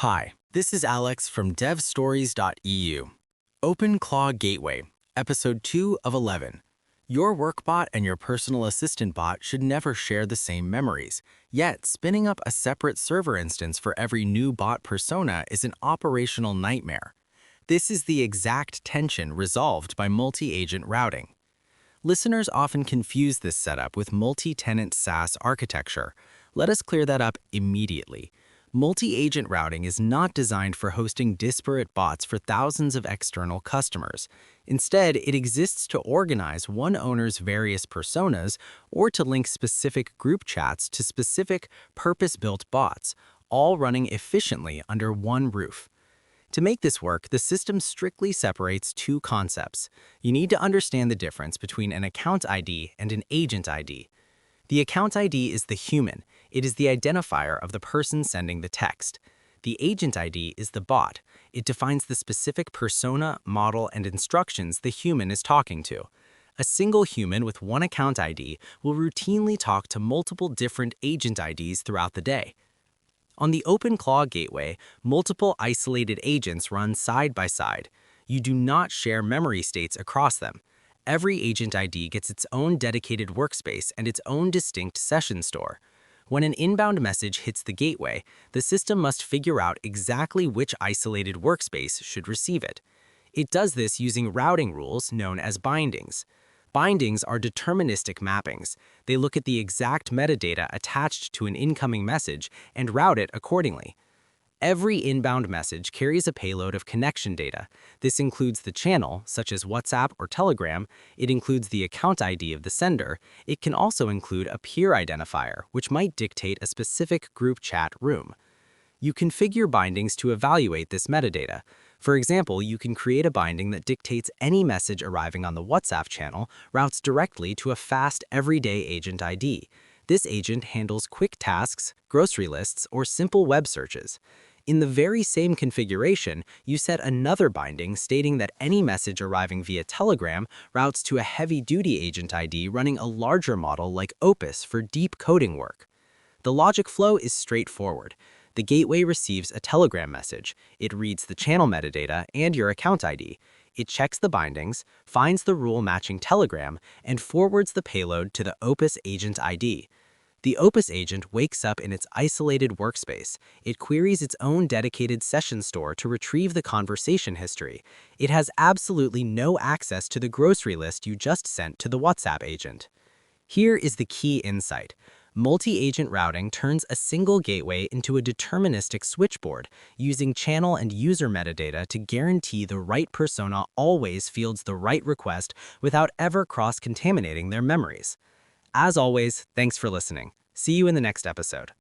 Hi, this is Alex from devstories.eu. OpenClaw Gateway, Episode 2 of 11. Your workbot and your personal assistant bot should never share the same memories, yet spinning up a separate server instance for every new bot persona is an operational nightmare. This is the exact tension resolved by multi-agent routing. Listeners often confuse this setup with multi-tenant SaaS architecture. Let us clear that up immediately. Multi-agent routing is not designed for hosting disparate bots for thousands of external customers. Instead, it exists to organize one owner's various personas or to link specific group chats to specific purpose-built bots, all running efficiently under one roof. To make this work, the system strictly separates two concepts. You need to understand the difference between an account ID and an agent ID. The account ID is the human. It is the identifier of the person sending the text. The agent ID is the bot. It defines the specific persona, model, and instructions the human is talking to. A single human with one account ID will routinely talk to multiple different agent IDs throughout the day. On the OpenClaw gateway, multiple isolated agents run side by side. You do not share memory states across them. Every agent ID gets its own dedicated workspace and its own distinct session store. When an inbound message hits the gateway, the system must figure out exactly which isolated workspace should receive it. It does this using routing rules known as bindings. Bindings are deterministic mappings. They look at the exact metadata attached to an incoming message and route it accordingly. Every inbound message carries a payload of connection data. This includes the channel, such as WhatsApp or Telegram. It includes the account ID of the sender. It can also include a peer identifier, which might dictate a specific group chat room. You configure bindings to evaluate this metadata. For example, you can create a binding that dictates any message arriving on the WhatsApp channel routes directly to a fast everyday agent ID. This agent handles quick tasks, grocery lists, or simple web searches. In the very same configuration, you set another binding stating that any message arriving via Telegram routes to a heavy-duty agent ID running a larger model like Opus for deep coding work. The logic flow is straightforward. The gateway receives a Telegram message. It reads the channel metadata and your account ID. It checks the bindings, finds the rule matching Telegram, and forwards the payload to the Opus agent ID. The Opus agent wakes up in its isolated workspace. It queries its own dedicated session store to retrieve the conversation history. It has absolutely no access to the grocery list you just sent to the WhatsApp agent. Here is the key insight. Multi-agent routing turns a single gateway into a deterministic switchboard, using channel and user metadata to guarantee the right persona always fields the right request without ever cross-contaminating their memories. As always, thanks for listening. See you in the next episode.